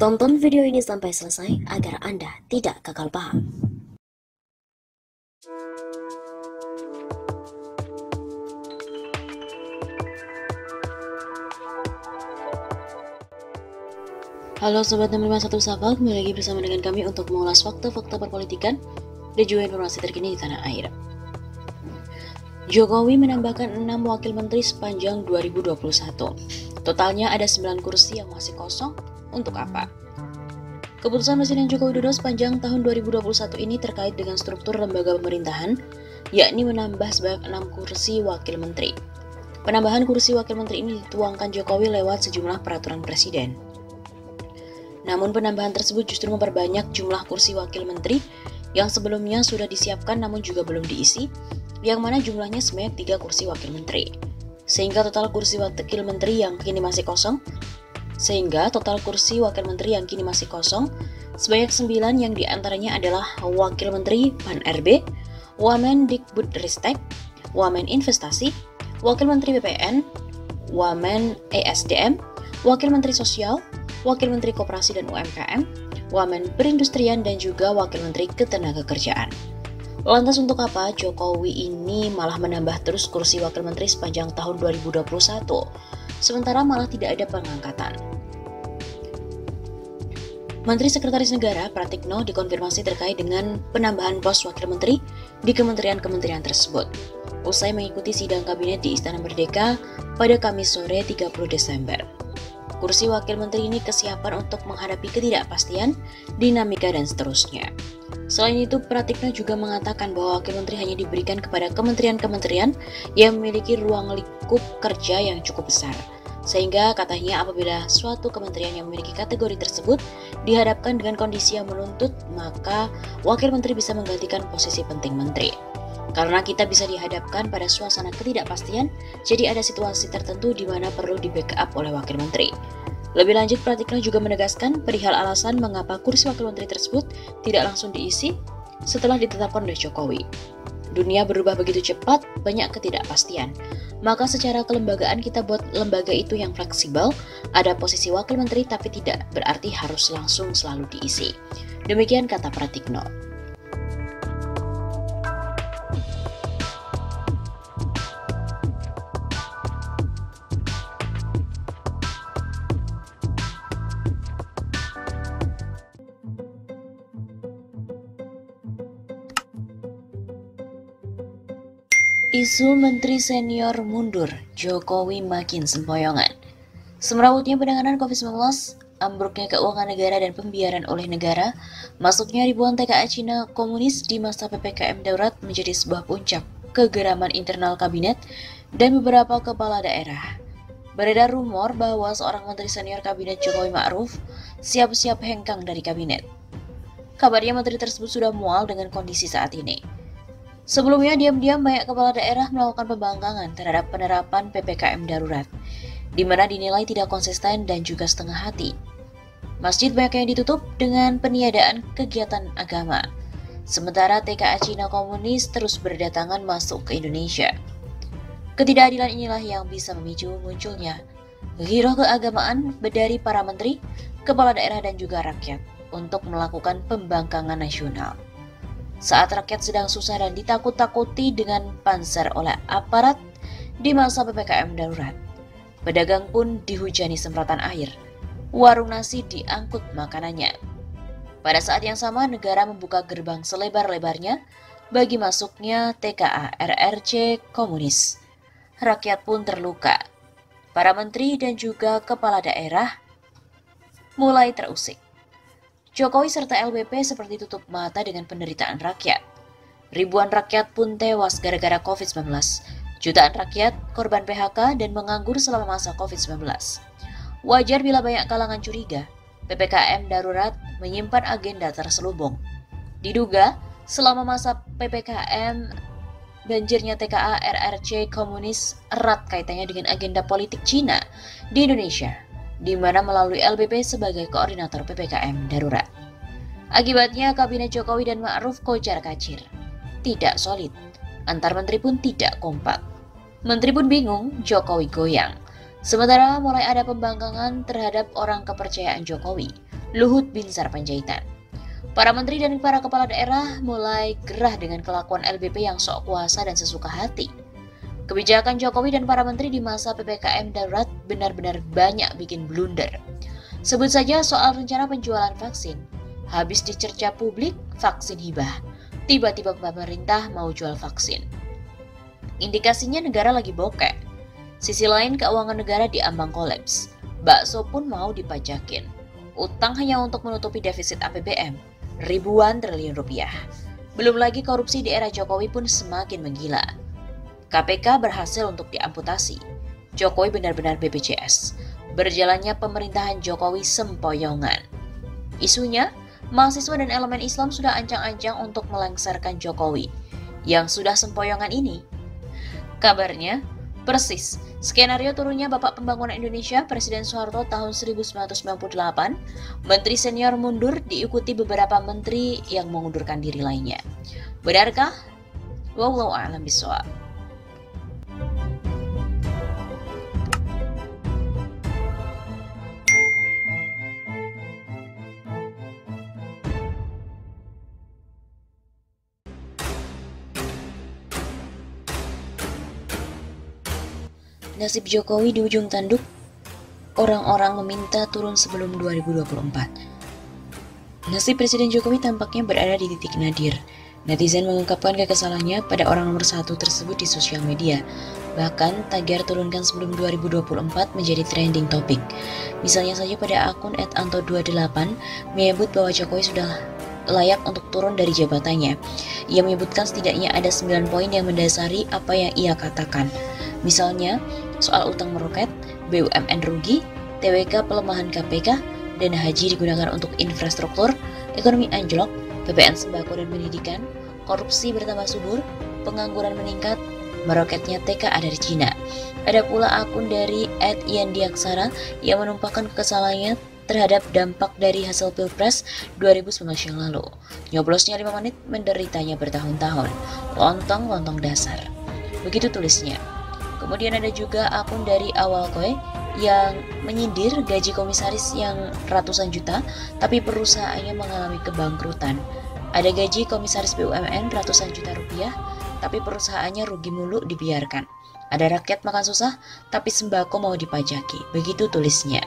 Tonton video ini sampai selesai agar Anda tidak gagal paham. Halo Sobat 651 Sahabat, kembali lagi bersama dengan kami untuk mengulas fakta-fakta perpolitikan dan juga informasi terkini di tanah air. Jokowi menambahkan 6 wakil menteri sepanjang 2021. Totalnya ada 9 kursi yang masih kosong. Untuk apa? Keputusan Presiden Joko Widodo sepanjang tahun 2021 ini terkait dengan struktur lembaga pemerintahan, yakni menambah sebanyak 6 kursi wakil menteri. Penambahan kursi wakil menteri ini dituangkan Jokowi lewat sejumlah peraturan presiden. Namun penambahan tersebut justru memperbanyak jumlah kursi wakil menteri yang sebelumnya sudah disiapkan namun juga belum diisi, yang mana jumlahnya sebanyak 3 kursi wakil menteri. Sehingga total kursi wakil menteri yang kini masih kosong sebanyak 9 yang diantaranya adalah Wakil Menteri Pan-RB, Wamen Dikbudristek, Wamen Investasi, Wakil Menteri BPN, Wamen ESDM, Wakil Menteri Sosial, Wakil Menteri Koperasi dan UMKM, Wamen Perindustrian, dan juga Wakil Menteri Ketenagakerjaan. Lantas untuk apa Jokowi ini malah menambah terus kursi wakil menteri sepanjang tahun 2021, sementara malah tidak ada pengangkatan? Menteri Sekretaris Negara Pratikno dikonfirmasi terkait dengan penambahan pos wakil menteri di kementerian-kementerian tersebut usai mengikuti sidang kabinet di Istana Merdeka pada Kamis sore 30 Desember. Kursi wakil menteri ini kesiapan untuk menghadapi ketidakpastian, dinamika, dan seterusnya. Selain itu, Pratikno juga mengatakan bahwa wakil menteri hanya diberikan kepada kementerian-kementerian yang memiliki ruang lingkup kerja yang cukup besar. Sehingga katanya apabila suatu kementerian yang memiliki kategori tersebut dihadapkan dengan kondisi yang menuntut, maka wakil menteri bisa menggantikan posisi penting menteri. Karena kita bisa dihadapkan pada suasana ketidakpastian, jadi ada situasi tertentu di mana perlu di-backup oleh wakil menteri. Lebih lanjut, Pratikno juga menegaskan perihal alasan mengapa kursi wakil menteri tersebut tidak langsung diisi setelah ditetapkan oleh Jokowi. Dunia berubah begitu cepat, banyak ketidakpastian. Maka secara kelembagaan kita buat lembaga itu yang fleksibel, ada posisi wakil menteri tapi tidak berarti harus langsung selalu diisi. Demikian kata Pratikno. Isu Menteri Senior mundur, Jokowi makin sempoyongan. Semerawutnya penanganan COVID-19, ambruknya keuangan negara dan pembiaran oleh negara, masuknya ribuan TKA Cina komunis di masa PPKM darurat menjadi sebuah puncak kegeraman internal kabinet dan beberapa kepala daerah. Beredar rumor bahwa seorang menteri senior kabinet Jokowi Ma'ruf siap-siap hengkang dari kabinet. Kabarnya menteri tersebut sudah mual dengan kondisi saat ini. Sebelumnya, diam-diam banyak kepala daerah melakukan pembangkangan terhadap penerapan PPKM darurat, di mana dinilai tidak konsisten dan juga setengah hati. Masjid banyak yang ditutup dengan peniadaan kegiatan agama, sementara TKA Cina komunis terus berdatangan masuk ke Indonesia. Ketidakadilan inilah yang bisa memicu munculnya giroh keagamaan dari para menteri, kepala daerah, dan juga rakyat untuk melakukan pembangkangan nasional. Saat rakyat sedang susah dan ditakut-takuti dengan panser oleh aparat di masa PPKM darurat, pedagang pun dihujani semprotan air, warung nasi diangkut makanannya. Pada saat yang sama, negara membuka gerbang selebar-lebarnya bagi masuknya TKA RRC komunis. Rakyat pun terluka. Para menteri dan juga kepala daerah mulai terusik. Jokowi serta LBP seperti tutup mata dengan penderitaan rakyat. Ribuan rakyat pun tewas gara-gara COVID-19. Jutaan rakyat korban PHK dan menganggur selama masa COVID-19. Wajar bila banyak kalangan curiga, PPKM darurat menyimpan agenda terselubung. Diduga, selama masa PPKM, banjirnya TKA RRC komunis erat kaitannya dengan agenda politik Cina di Indonesia, di mana melalui LBP sebagai koordinator PPKM darurat. Akibatnya kabinet Jokowi dan Ma'ruf kocar-kacir, tidak solid, antar menteri pun tidak kompak. Menteri pun bingung, Jokowi goyang. Sementara mulai ada pembangkangan terhadap orang kepercayaan Jokowi, Luhut Binsar Panjaitan. Para menteri dan para kepala daerah mulai gerah dengan kelakuan LBP yang sok kuasa dan sesuka hati. Kebijakan Jokowi dan para menteri di masa PPKM darurat benar-benar banyak bikin blunder. Sebut saja soal rencana penjualan vaksin. Habis dicerca publik, vaksin hibah. Tiba-tiba pemerintah mau jual vaksin. Indikasinya negara lagi bokek. Sisi lain keuangan negara diambang kolaps. Bakso pun mau dipajakin. Utang hanya untuk menutupi defisit APBN. Ribuan triliun rupiah. Belum lagi korupsi di era Jokowi pun semakin menggila. KPK berhasil untuk diamputasi. Jokowi benar-benar BPJS. Berjalannya pemerintahan Jokowi sempoyongan. Isunya, mahasiswa dan elemen Islam sudah ancang-ancang untuk melengsarkan Jokowi. Yang sudah sempoyongan ini. Kabarnya, persis skenario turunnya Bapak Pembangunan Indonesia Presiden Soeharto tahun 1998, menteri senior mundur diikuti beberapa menteri yang mengundurkan diri lainnya. Benarkah? Wallahu a'lam bishawab. Nasib Jokowi di ujung tanduk, orang-orang meminta turun sebelum 2024. Nasib Presiden Jokowi tampaknya berada di titik nadir. Netizen mengungkapkan kekesalannya pada orang nomor 1 tersebut di sosial media. Bahkan tagar turunkan sebelum 2024 menjadi trending topik. Misalnya saja pada akun @anto28 menyebut bahwa Jokowi sudah layak untuk turun dari jabatannya. Ia menyebutkan setidaknya ada 9 poin yang mendasari apa yang ia katakan. Misalnya, soal utang meroket, BUMN rugi, TWK pelemahan KPK, dana haji digunakan untuk infrastruktur, ekonomi anjlok, PPN sembako dan pendidikan, korupsi bertambah subur, pengangguran meningkat, meroketnya TKA dari Cina. Ada pula akun dari @yandiaksara yang menumpahkan kekesalannya terhadap dampak dari hasil Pilpres 2019 yang lalu. Nyoblosnya 5 menit, menderitanya bertahun-tahun. Lontong-lontong dasar. Begitu tulisnya. Kemudian ada juga akun dari Awalkoy yang menyindir gaji komisaris yang ratusan juta, tapi perusahaannya mengalami kebangkrutan. Ada gaji komisaris BUMN ratusan juta rupiah, tapi perusahaannya rugi mulu dibiarkan. Ada rakyat makan susah, tapi sembako mau dipajaki. Begitu tulisnya.